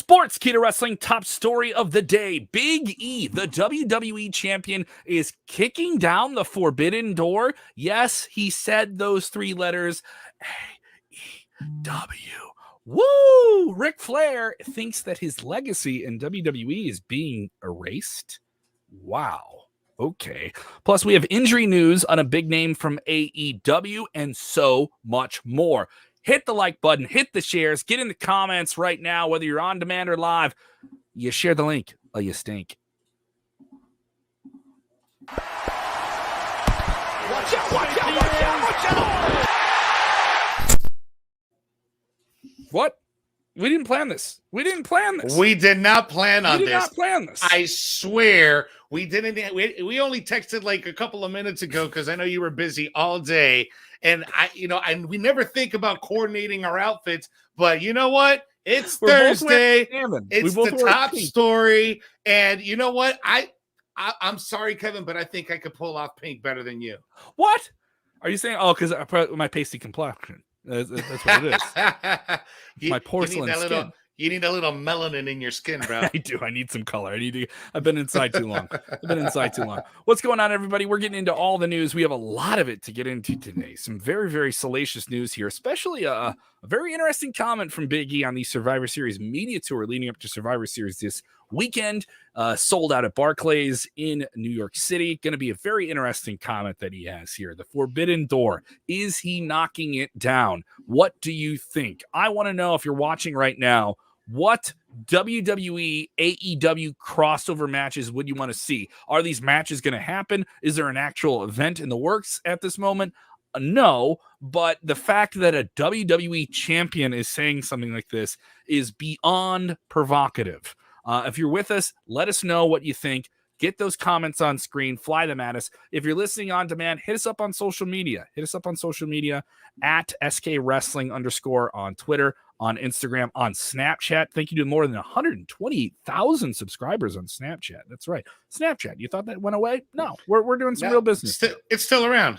Sportskeeda Wrestling top story of the day. Big E, the WWE champion, is kicking down the forbidden door. Yes, he said those three letters. AEW. Woo! Ric Flair thinks that his legacy in WWE is being erased. Wow. Okay. Plus, we have injury news on a big name from AEW and so much more. Hit the like button, hit the shares, get in the comments right now, whether you're on demand or live. You share the link, or you stink. Watch out, watch out, watch out, watch out! What? We didn't plan this. We didn't plan this. We did not plan on this. We did not plan this. I swear we didn't. We only texted like a couple of minutes ago because I know you were busy all day. And and we never think about coordinating our outfits. But you know what? It's Thursday. It's the top story. And you know what? I'm sorry, Kevin, but I think I could pull off pink better than you. What? Are you saying? Oh, because my pasty complexion. That's what it is. My porcelain skin. You need a little melanin in your skin, bro. I do. I need some color. I've been inside too long. What's going on, everybody? We're getting into all the news. We have a lot of it to get into today. Some very, very salacious news here, especially a very interesting comment from Big E on the Survivor Series media tour leading up to Survivor Series this weekend. Sold out at Barclays in New York City. Going to be a very interesting comment that he has here. The Forbidden Door. Is he knocking it down? What do you think? I want to know, if you're watching right now, what WWE, AEW crossover matches would you want to see? Are these matches going to happen? Is there an actual event in the works at this moment? No, but the fact that a WWE champion is saying something like this is beyond provocative. If you're with us, let us know what you think. Get those comments on screen. Fly them at us. If you're listening on demand, hit us up on social media. At @SKWrestling_ on Twitter, on Instagram, on Snapchat. Thank you to more than 128,000 subscribers on Snapchat. That's right. Snapchat. You thought that went away? No, we're doing some real business. It's still around.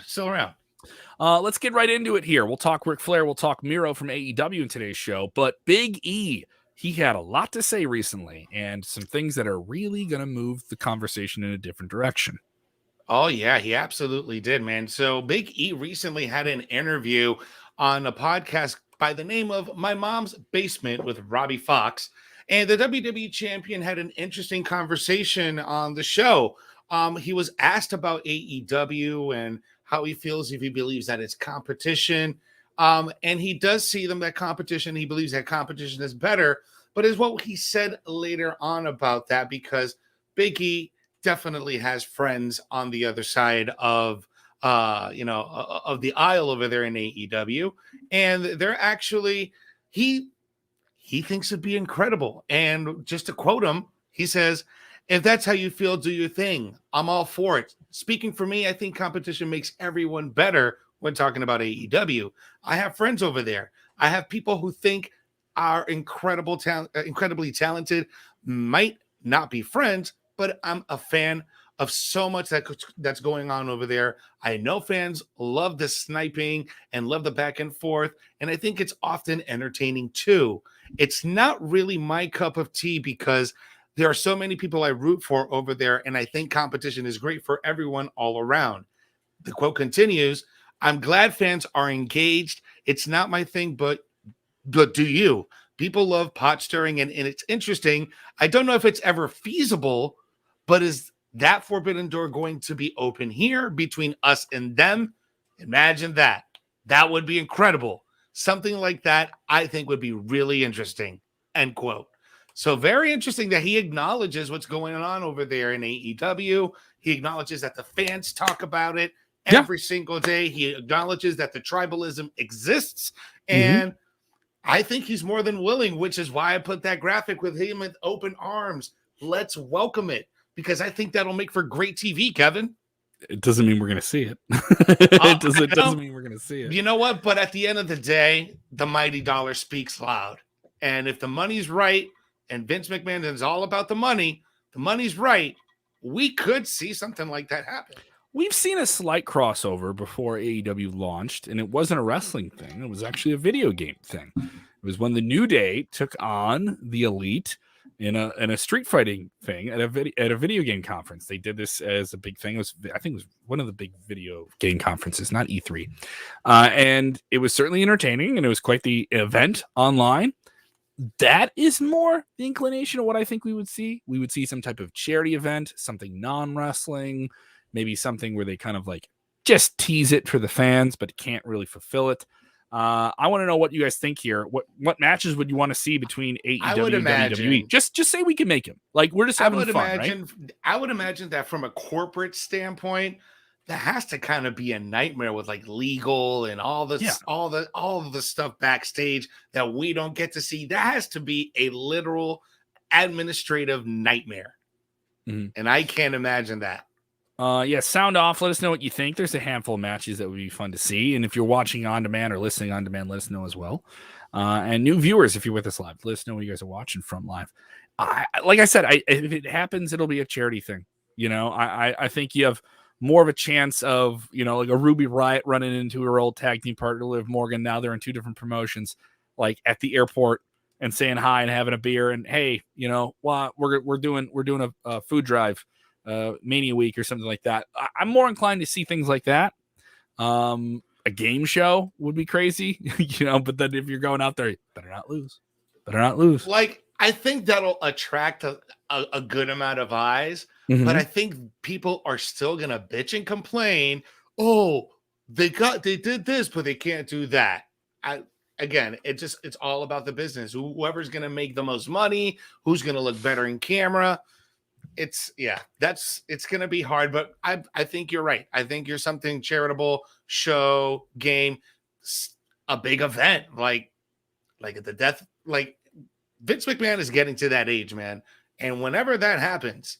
Let's get right into it here. We'll talk Ric Flair. We'll talk Miro from AEW in today's show. But Big E, he had a lot to say recently and some things that are really going to move the conversation in a different direction. Oh, yeah, he absolutely did, man. So Big E recently had an interview on a podcast by the name of My Mom's Basement with Robbie Fox. And the WWE champion had an interesting conversation on the show. He was asked about AEW and how he feels, if he believes that it's competition. And he does see them that competition. He believes that competition is better, but is what he said later on about that, because Big E definitely has friends on the other side of the aisle over there in AEW, and they're actually he thinks it'd be incredible. And just to quote him, he says, "If that's how you feel, do your thing. I'm all for it. Speaking for me, I think competition makes everyone better." When talking about AEW, I have friends over there. I have people who think are incredibly talented, might not be friends, but I'm a fan of so much that's going on over there. I know fans love the sniping and love the back and forth, and I think it's often entertaining too. It's not really my cup of tea because there are so many people I root for over there, and I think competition is great for everyone all around. The quote continues, "I'm glad fans are engaged. It's not my thing, but do you? People love pot stirring, and it's interesting. I don't know if it's ever feasible, but is that forbidden door going to be open here between us and them? Imagine that. That would be incredible. Something like that, I think, would be really interesting." End quote. So very interesting that he acknowledges what's going on over there in AEW. He acknowledges that the fans talk about it every single day. He acknowledges that the tribalism exists, and I think he's more than willing, which is why I put that graphic with him with open arms. Let's welcome it, because I think that'll make for great TV, Kevin. It doesn't mean we're going to see it. It doesn't mean we're going to see it. You know what? But at the end of the day, the mighty dollar speaks loud. And if the money's right, and Vince McMahon is all about the money's right, we could see something like that happen. We've seen a slight crossover before AEW launched, and it wasn't a wrestling thing. It was actually a video game thing. It was when the New Day took on the Elite in a street fighting thing at a video game conference. They did this as a big thing. I think it was one of the big video game conferences, not E3. And it was certainly entertaining, and it was quite the event online. That is more the inclination of what I think we would see. We would see some type of charity event, something non-wrestling, maybe something where they kind of like just tease it for the fans, but can't really fulfill it. I want to know what you guys think here. What matches would you want to see between AEW and WWE? Just say we can make them. Like, we're just having fun, right? I would imagine that from a corporate standpoint, that has to kind of be a nightmare with like legal and all the stuff backstage that we don't get to see. That has to be a literal administrative nightmare. Mm-hmm. And I can't imagine that. Sound off. Let us know what you think. There's a handful of matches that would be fun to see. And if you're watching on demand or listening on demand, let us know as well. And new viewers, if you're with us live, let us know what you guys are watching from live. Like I said, if it happens, it'll be a charity thing. I think you have more of a chance of, like a Ruby Riott running into her old tag team partner, Liv Morgan. Now they're in two different promotions, like at the airport and saying hi and having a beer. And hey, we're doing a food drive. Mania week or something like that. I'm more inclined to see things like that. A game show would be crazy, but then if you're going out there, you better not lose. Like, I think that'll attract a good amount of eyes, but I think people are still going to bitch and complain. Oh, they did this, but they can't do that. Again, it's all about the business. Whoever's going to make the most money, who's going to look better in camera. It's going to be hard, but I think you're right. I think you're something charitable, show, game, a big event, like at the death, like Vince McMahon is getting to that age, man. And whenever that happens,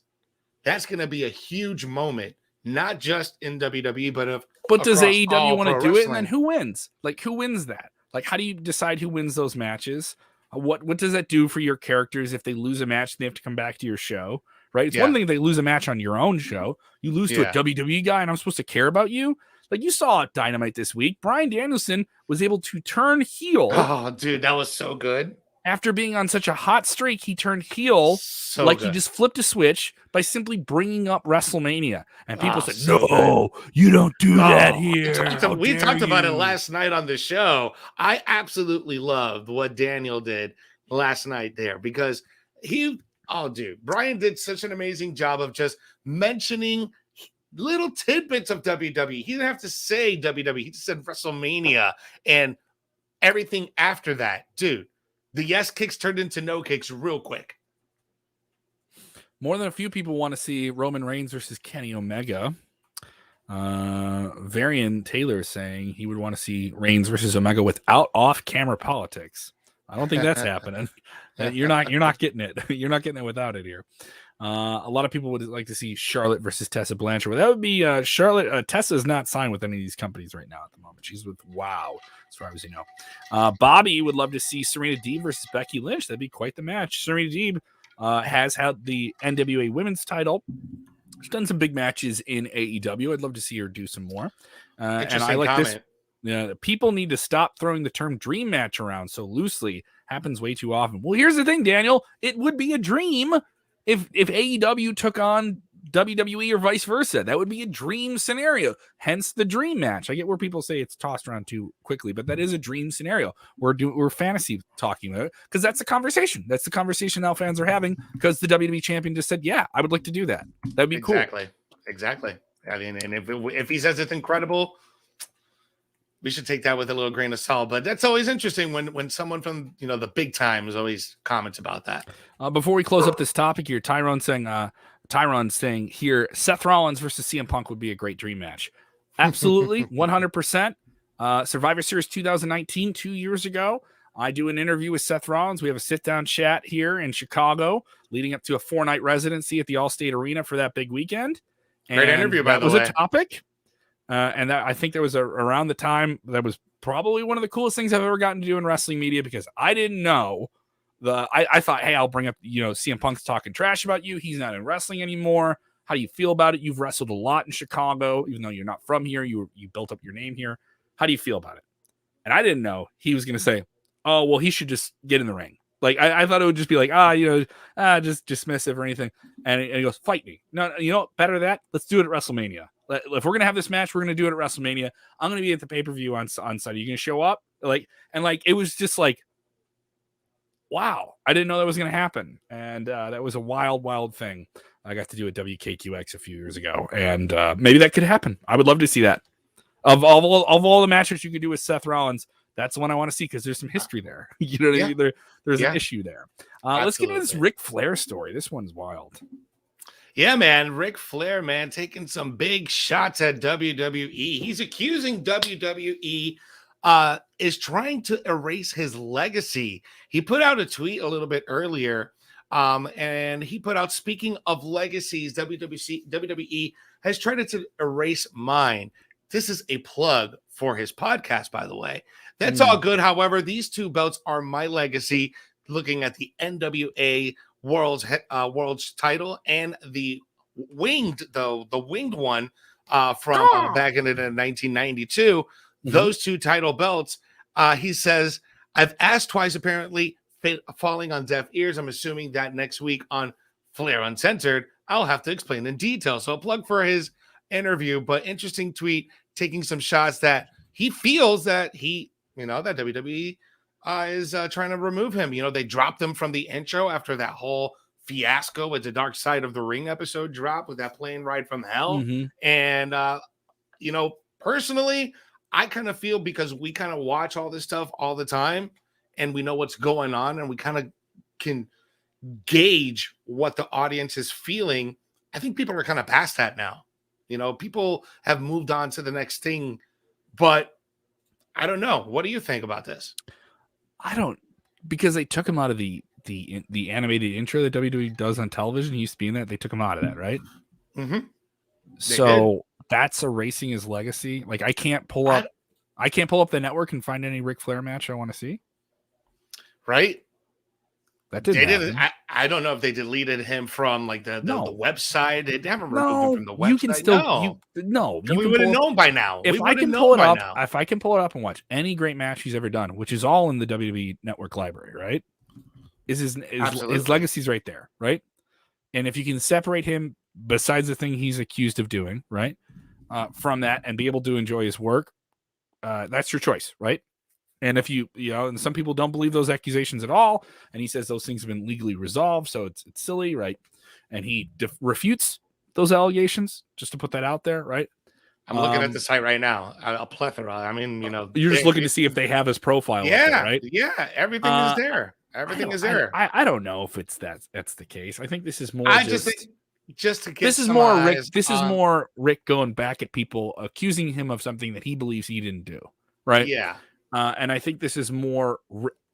that's going to be a huge moment, not just in WWE, but does AEW want to do it? And then who wins? Like, who wins that? Like, how do you decide who wins those matches? What does that do for your characters if they lose a match and they have to come back to your show? Right? It's one thing if they lose a match on your own show. You lose to a WWE guy and I'm supposed to care about you? Like, you saw Dynamite this week. Bryan Danielson was able to turn heel. Oh, dude, that was so good. After being on such a hot streak, he turned heel he just flipped a switch by simply bringing up WrestleMania. And people said, no, you don't do that here. We talked about it last night on the show. I absolutely loved what Daniel did last night there because Bryan did such an amazing job of just mentioning little tidbits of WWE. He didn't have to say WWE. He just said WrestleMania and everything after that. Dude, the yes kicks turned into no kicks real quick. More than a few people want to see Roman Reigns versus Kenny Omega. Varian Taylor is saying he would want to see Reigns versus Omega without off-camera politics. I don't think that's happening. You're not getting it. You're not getting it without it here. A lot of people would like to see Charlotte versus Tessa Blanchard. Well, that would be Charlotte. Tessa is not signed with any of these companies right now at the moment. She's with WOW, as far as you know. Bobby would love to see Serena Deeb versus Becky Lynch. That'd be quite the match. Serena Deeb has had the NWA Women's title. She's done some big matches in AEW. I'd love to see her do some more. And I like comment. This. People need to stop throwing the term dream match around so loosely. Happens way too often. Well, here's the thing, Daniel. It would be a dream if AEW took on WWE or vice versa. That would be a dream scenario. Hence the dream match. I get where people say it's tossed around too quickly, but that is a dream scenario. We're fantasy talking about it because that's the conversation. That's the conversation now fans are having because the WWE champion just said, "Yeah, I would like to do that. That'd be cool." Exactly. I mean, and if he says it's incredible, we should take that with a little grain of salt. But that's always interesting when someone from the big time is always comments about that. Before we close up this topic here, Tyron's saying here, Seth Rollins versus CM Punk would be a great dream match. Absolutely, 100%. Survivor Series 2019, 2 years ago, I do an interview with Seth Rollins. We have a sit-down chat here in Chicago, leading up to a 4-night residency at the Allstate Arena for that big weekend. Great interview, by the way. That was a topic. And I think that was around the time that was probably one of the coolest things I've ever gotten to do in wrestling media because I didn't know I thought, hey, I'll bring up, CM Punk's talking trash about you. He's not in wrestling anymore. How do you feel about it? You've wrestled a lot in Chicago, even though you're not from here. You built up your name here. How do you feel about it? And I didn't know he was going to say, oh, well, he should just get in the ring. Like, I thought it would just be like, just dismissive or anything. And he goes, fight me. No, you know, better than that. Let's do it at WrestleMania. If we're going to have this match, we're going to do it at WrestleMania. I'm going to be at the pay-per-view on Sunday. You going to show up? It was just like, wow, I didn't know that was going to happen. And that was a wild, wild thing I got to do at WKQX a few years ago. And maybe that could happen. I would love to see that. Of all the matches you could do with Seth Rollins, that's the one I want to see because there's some history there. You know what I mean? There's an issue there. Let's get into this Ric Flair story. This one's wild. Yeah, man. Ric Flair, man, taking some big shots at WWE. He's accusing WWE is trying to erase his legacy. He put out a tweet a little bit earlier, and he put out, speaking of legacies, WWE has tried to erase mine. This is a plug for his podcast, by the way. That's all good. However, these two belts are my legacy, looking at the NWA World's title and the winged one from back in 1992. Those two title belts. He says, I've asked twice, apparently falling on deaf ears. I'm assuming that next week on Flair Uncensored, I'll have to explain in detail. So a plug for his interview, but interesting tweet, taking some shots that he feels that that WWE is trying to remove him. You know, they dropped him from the intro after that whole fiasco with the Dark Side of the Ring episode drop with that plane ride from hell. And, personally, I kind of feel, because we kind of watch all this stuff all the time and we know what's going on and we kind of can gauge what the audience is feeling. I think people are kind of past that now. You know, people have moved on to the next thing, but I don't know. What do you think about this? Because they took him out of the animated intro that WWE does on television. He used to be in that. They took him out of that, right? So that's erasing his legacy. Like, I can't pull up the network and find any Ric Flair match I want to see. Right? That didn't happen. I don't know if they deleted him from like the website. They haven't removed him from the website. You can still we would have known by now. If I can pull it up and watch any great match he's ever done, which is all in the WWE Network library, right? His legacy's right there, right? And if you can separate him, besides the thing he's accused of doing, right, from that, and be able to enjoy his work, that's your choice, right? And if and some people don't believe those accusations at all, and he says those things have been legally resolved, so it's silly, right? And he refutes those allegations, just to put that out there, right? I'm looking at the site right now, a plethora. I mean, you're just looking to see if they have his profile, there, right? Yeah, everything is there. Everything is there. I don't know if that's the case. I think this is more. Just to get this is more Rick. This is more Rick going back at people, accusing him of something that he believes he didn't do, right? Yeah. And I think this is more,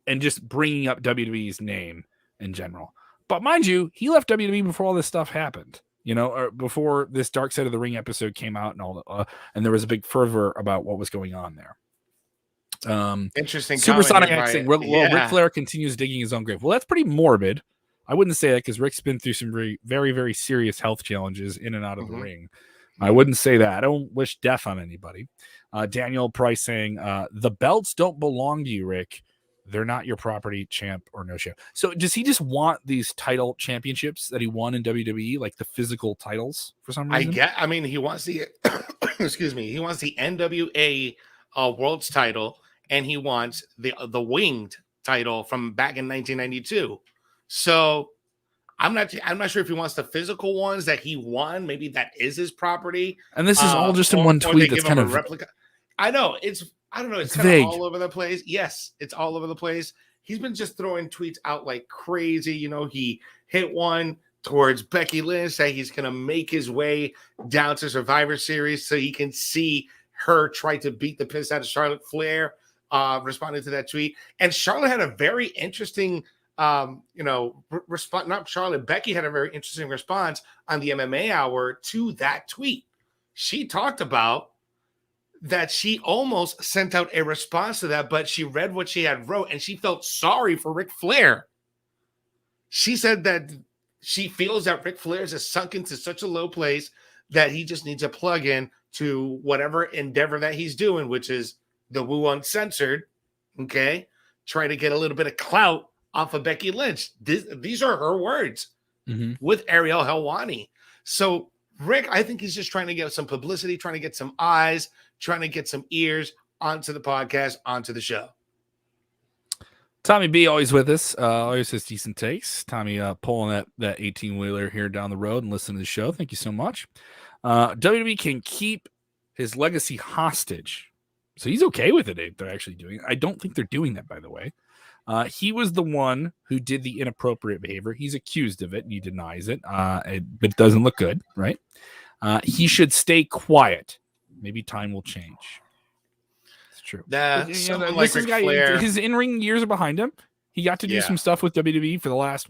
and just bringing up WWE's name in general. But mind you, he left WWE before all this stuff happened, or before this Dark Side of the Ring episode came out and all that. And there was a big fervor about what was going on there. Interesting. Supersonic accent. Ric Flair continues digging his own grave. Well, that's pretty morbid. I wouldn't say that, because Rick's been through some very, very, very serious health challenges in and out of the ring. I wouldn't say that. I don't wish death on anybody. Daniel Price saying, the belts don't belong to you, Rick. They're not your property, champ or no champ. So does he just want these title championships that he won in WWE, like the physical titles, for some reason? He wants the excuse me, he wants the NWA World's title, and he wants the winged title from back in 1992. So I'm not sure if he wants the physical ones that he won. Maybe that is his property. And this is all just in one tweet. That's kind of replica. I know I don't know. It's kind of all over the place. Yes, it's all over the place. He's been just throwing tweets out like crazy. He hit one towards Becky Lynch that he's going to make his way down to Survivor Series so he can see her try to beat the piss out of Charlotte Flair, responding to that tweet. And Charlotte had a very interesting response. Not Charlotte, Becky had a very interesting response on the MMA Hour to that tweet. She talked about that she almost sent out a response to that, but she read what she had wrote and she felt sorry for Ric Flair. She said that she feels that Ric Flair is sunk into such a low place that he just needs a plug in to whatever endeavor that he's doing, which is the Woo Uncensored. Okay. try to get a little bit of clout off of Becky Lynch. These are her words with Ariel Helwani. So Rick, I think he's just trying to get some publicity, trying to get some eyes, trying to get some ears onto the podcast, onto the show. Tommy B always with us, always has decent takes. Tommy pulling that 18-wheeler here down the road and listening to the show. Thank you so much. WWE can keep his legacy hostage. So he's okay with it. They're actually doing it. I don't think they're doing that, by the way. He was the one who did the inappropriate behavior. He's accused of it, and he denies it, but it doesn't look good, right? He should stay quiet. Maybe time will change. It's true. Like Ric Flair. His in-ring years are behind him. He got to do some stuff with WWE for the last,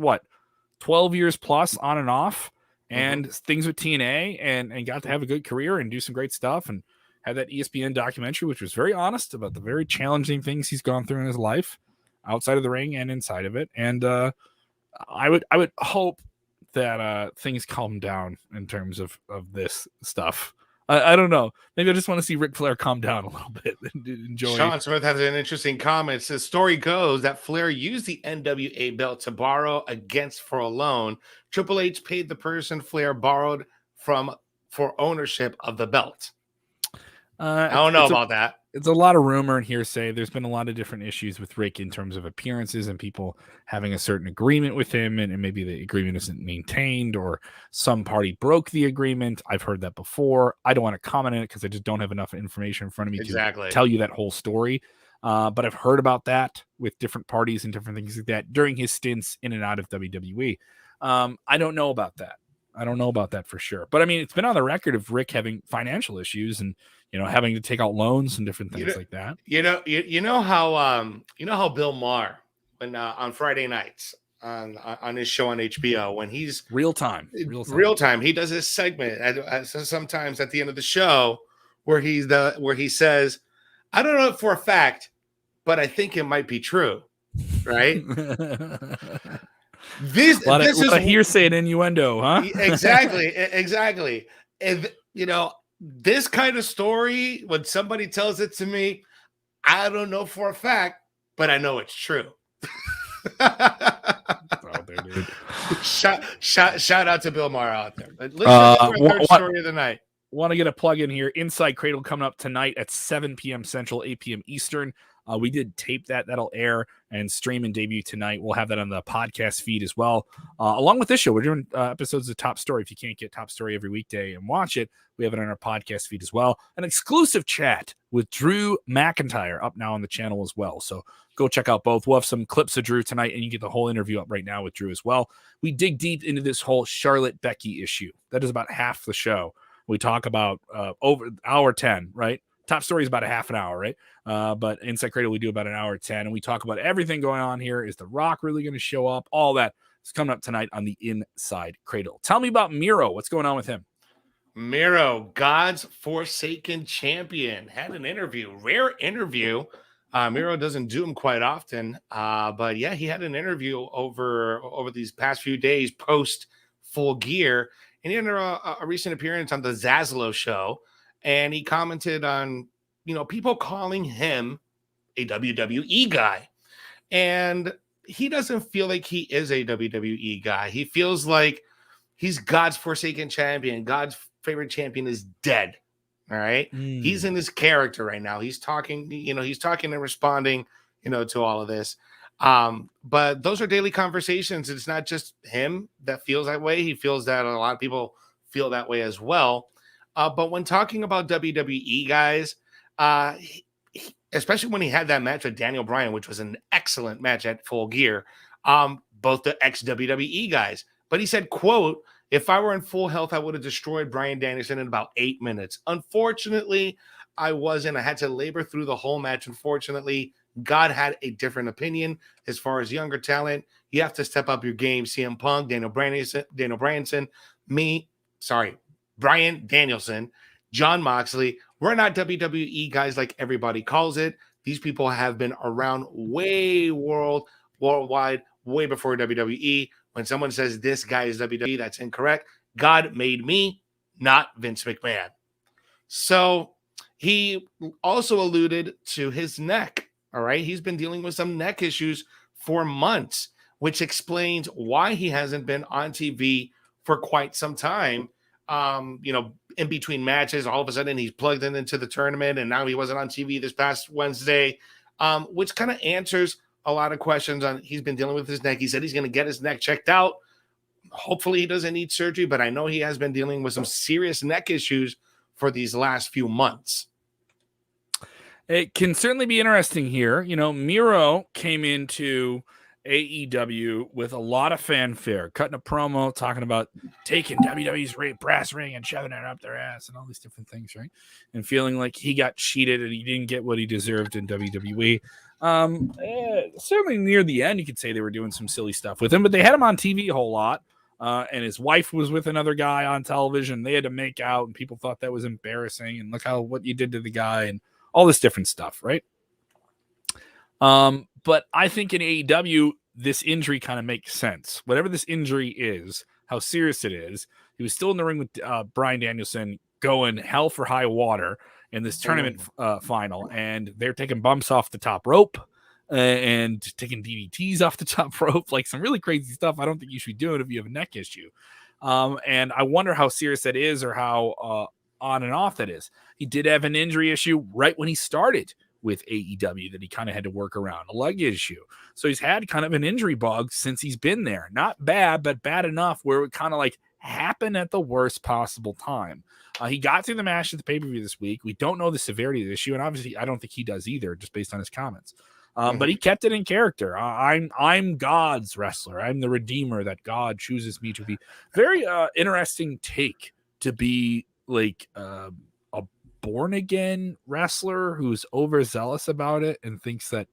12 years plus on and off, and things with TNA, and got to have a good career and do some great stuff, and had that ESPN documentary, which was very honest about the very challenging things he's gone through in his life, outside of the ring and inside of it. And I would hope that things calm down in terms of this stuff. I don't know. Maybe I just want to see Ric Flair calm down a little bit and enjoy. Sean Smith has an interesting comment. The story goes that Flair used the NWA belt to borrow against for a loan. Triple H paid the person Flair borrowed from for ownership of the belt. I don't know about that. It's a lot of rumor and hearsay. There's been a lot of different issues with Rick in terms of appearances and people having a certain agreement with him, and maybe the agreement isn't maintained or some party broke the agreement. I've heard that before. I don't want to comment on it because I just don't have enough information in front of me to tell you that whole story. But I've heard about that with different parties and different things like that during his stints in and out of WWE. I don't know about that. I don't know about that for sure. But I mean, it's been on the record of Rick having financial issues and, having to take out loans and different things like that. You know how Bill Maher, when on Friday nights on his show on HBO, when he's real time, he does this segment sometimes at the end of the show where he says, "I don't know it for a fact, but I think it might be true." Right? This is hearsay and innuendo, huh? Exactly. And this kind of story, when somebody tells it to me, I don't know for a fact, but I know it's true. Shout out to Bill Maher out there. Listen to our third story of the night. Want to get a plug in here. Inside Cradle coming up tonight at 7 p.m. Central, 8 p.m. Eastern. We did tape that. That'll air and stream and debut tonight. We'll have that on the podcast feed as well. Along with this show, we're doing episodes of Top Story. If you can't get Top Story every weekday and watch it, we have it on our podcast feed as well. An exclusive chat with Drew McIntyre up now on the channel as well. So go check out both. We'll have some clips of Drew tonight, and you get the whole interview up right now with Drew as well. We dig deep into this whole Charlotte Becky issue. That is about half the show. We talk about over hour 10, right? Top Story is about a half an hour, right? But Inside Cradle, we do about an hour 10, and we talk about everything going on here. Is The Rock really going to show up? All that is coming up tonight on the Inside Cradle. Tell me about Miro. What's going on with him? Miro, God's Forsaken Champion, had an interview, rare interview. Miro doesn't do them quite often, but yeah, he had an interview over these past few days post Full Gear, and he had a recent appearance on the Zaslow show. And he commented on, people calling him a WWE guy. And he doesn't feel like he is a WWE guy. He feels like he's God's Forsaken Champion. God's favorite champion is dead. All right. He's in his character right now. He's talking, and responding, to all of this. But those are daily conversations. It's not just him that feels that way. He feels that a lot of people feel that way as well. But when talking about WWE guys, especially when he had that match with Daniel Bryan, which was an excellent match at Full Gear, both the ex-WWE guys. But he said, quote, "If I were in full health, I would have destroyed Bryan Danielson in about 8 minutes. Unfortunately, I wasn't. I had to labor through the whole match. Unfortunately, God had a different opinion as far as younger talent. You have to step up your game. CM Punk, Bryan Danielson, Jon Moxley. We're not WWE guys like everybody calls it. These people have been around way worldwide, way before WWE. When someone says this guy is WWE, that's incorrect. God made me, not Vince McMahon." So he also alluded to his neck. All right. He's been dealing with some neck issues for months, which explains why he hasn't been on TV for quite some time. In between matches, all of a sudden he's plugged into the tournament, and now he wasn't on TV this past Wednesday, which kind of answers a lot of questions on he's been dealing with his neck. He said he's going to get his neck checked out. Hopefully he doesn't need surgery, but I know he has been dealing with some serious neck issues for these last few months. It can certainly be interesting here. Miro came into AEW with a lot of fanfare, cutting a promo, talking about taking WWE's brass ring and shoving it up their ass and all these different things, right? And feeling like he got cheated and he didn't get what he deserved in WWE. Certainly near the end, you could say they were doing some silly stuff with him, but they had him on TV a whole lot. And his wife was with another guy on television. They had to make out, and people thought that was embarrassing. And look what you did to the guy, and all this different stuff, right? But I think in AEW, this injury kind of makes sense. Whatever this injury is, how serious it is, he was still in the ring with Bryan Danielson, going hell for high water in this tournament final, and they're taking bumps off the top rope and taking DDTs off the top rope, like some really crazy stuff I don't think you should be doing if you have a neck issue. And I wonder how serious that is, or how on and off that is. He did have an injury issue right when he started with AEW that he kind of had to work around, a leg issue. So he's had kind of an injury bug since he's been there. Not bad, but bad enough where it would kind of like happen at the worst possible time. He got through the match at the pay-per-view this week. We don't know the severity of the issue, and obviously I don't think he does either, just based on his comments. But he kept it in character. I'm God's wrestler. I'm the redeemer that God chooses me to be. Very interesting take to be like a born-again wrestler who's overzealous about it and thinks that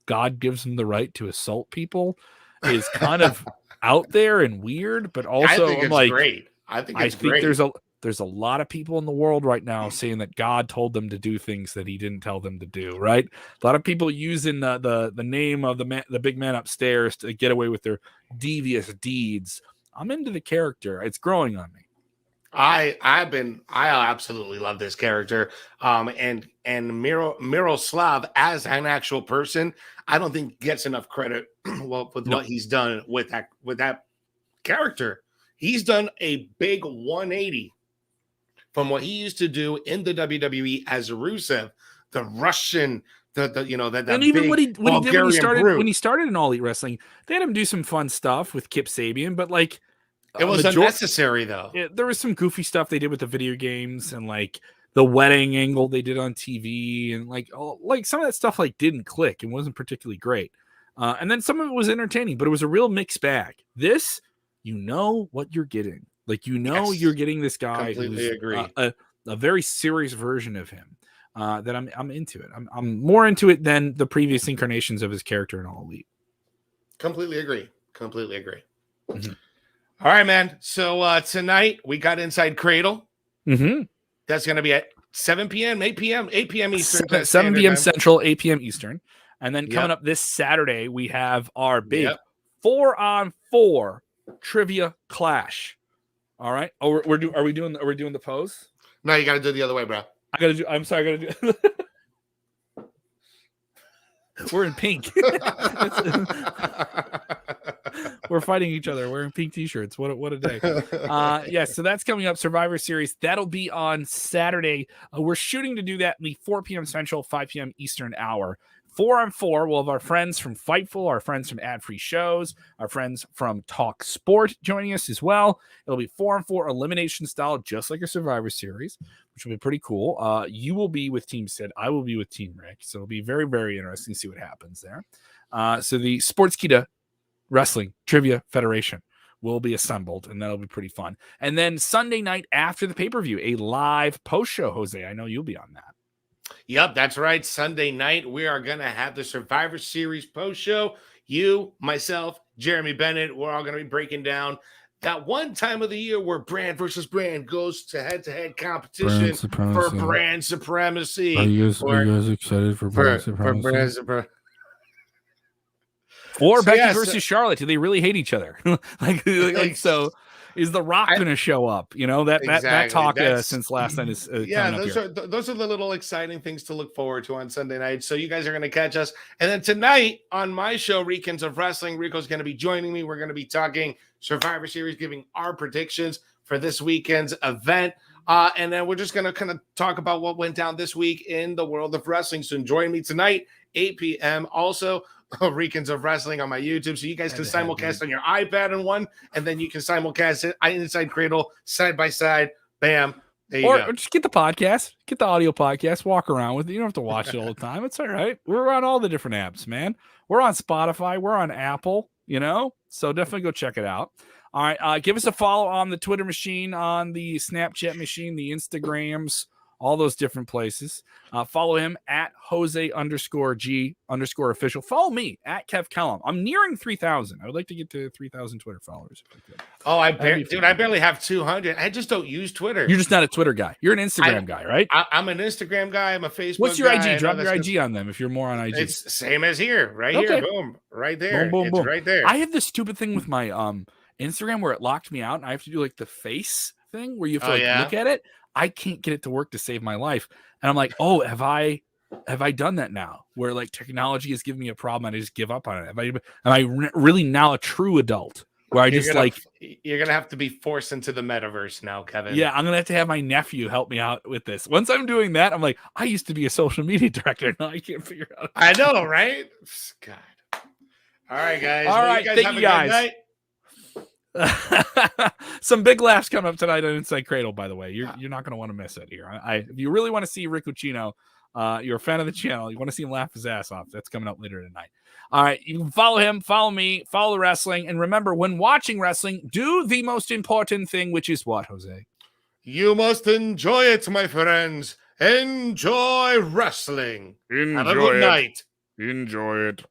God gives him the right to assault people is kind of out there and weird, but also great. I think great. There's a lot of people in the world right now saying that God told them to do things that he didn't tell them to do, right? A lot of people using the name of the big man upstairs to get away with their devious deeds. I'm into the character. It's growing on me. I absolutely love this character. And Miroslav as an actual person, I don't think gets enough credit what he's done with that character. He's done a big 180 from what he used to do in the WWE as Rusev, the Russian, and even what he did when he started in All Elite Wrestling, they had him do some fun stuff with Kip Sabian, but like it was unnecessary though. There was some goofy stuff they did with the video games and like the wedding angle they did on TV, and like some of that stuff like didn't click and wasn't particularly great. And then some of it was entertaining, but it was a real mixed bag. This, you know what you're getting. Like, you're getting this guy who's a very serious version of him. That I'm into it. I'm more into it than the previous incarnations of his character in All Elite. Completely agree. Mm-hmm. All right, man. So tonight we got Inside Cradle. Mm-hmm. That's going to be at 7 p.m., 8 p.m. Eastern. 7 p.m. Central, 8 p.m. Eastern. And then coming up this Saturday, we have our big 4-on-4 trivia clash. All right. Oh, are we doing the pose? No, you got to do it the other way, bro. I'm sorry. I got to do. We're in pink. We're fighting each other. We're in pink t-shirts. What a day. So that's coming up. Survivor Series. That'll be on Saturday. We're shooting to do that in the 4 p.m. Central, 5 p.m. Eastern hour. 4-on-4, we'll have our friends from Fightful, our friends from Ad Free Shows, our friends from Talk Sport joining us as well. It'll be 4-on-4 elimination style, just like a Survivor Series, which will be pretty cool. You will be with Team Sid. I will be with Team Rick. So it'll be very, very interesting to see what happens there. So the Sportskeeda Wrestling Trivia Federation will be assembled, and that'll be pretty fun. And then Sunday night after the pay-per-view, a live post show. Jose, I know you'll be on that. Yep, that's right. Sunday night, we are going to have the Survivor Series post show. You, myself, Jeremy Bennett, we're all going to be breaking down that one time of the year where brand versus brand goes to head-to-head competition for brand supremacy. Are you guys excited for brand supremacy? Or Becky versus Charlotte. Do they really hate each other? So Is The Rock going to show up? You know, that talk That's- since last night is yeah, coming up those are the little exciting things to look forward to on Sunday night. So you guys are going to catch us. And then tonight on my show, Weekends of Wrestling, Rico's going to be joining me. We're going to be talking Survivor Series, giving our predictions for this weekend's event. And then we're just going to kind of talk about what went down this week in the world of wrestling. So join me tonight, 8 p.m. Also, Weekends of Wrestling on my YouTube. So you guys can simulcast on your iPad in one, and then you can simulcast it inside Cradle, side by side. Bam. There you go. Or just get the podcast, get the audio podcast, walk around with it. You don't have to watch it all the time. It's all right. We're on all the different apps, man. We're on Spotify. We're on Apple, you know? So definitely go check it out. All right. Give us a follow on the Twitter machine, on the Snapchat machine, the Instagrams, all those different places. Follow him at Jose_G_official. Follow me at Kev Kellam. I'm nearing 3,000. I would like to get to 3,000 Twitter followers. If I could. Oh, I barely have 200. I just don't use Twitter. You're just not a Twitter guy. You're an Instagram guy, right? I'm an Instagram guy. I'm a Facebook What's your guy. IG? Drop your IG on them if you're more on IG. It's the same as here. Right Okay. here. Boom. Right there. Boom, boom, It's boom. right there. I have this stupid thing with my Instagram where it locked me out, and I have to do like the face thing where you have to look at it. I can't get it to work to save my life. And I'm like, oh, have I done that now? Where like technology is giving me a problem and I just give up on it. Am I really now a true adult? Where you're gonna have to be forced into the metaverse now, Kevin. Yeah, I'm gonna have to have my nephew help me out with this. Once I'm doing that, I'm like, I used to be a social media director. Now I can't figure out. I know, right? God. All right, guys. All right, thank you guys. Some big laughs coming up tonight on Inside Cradle, by the way. You're not going to want to miss it here. If you really want to see Rick Ucchino, you're a fan of the channel, you want to see him laugh his ass off, that's coming up later tonight. All right, you can follow him, follow me, follow the wrestling, and remember, when watching wrestling, do the most important thing, which is what, Jose? You must enjoy it, my friends. Enjoy wrestling. Have a good night. Enjoy it.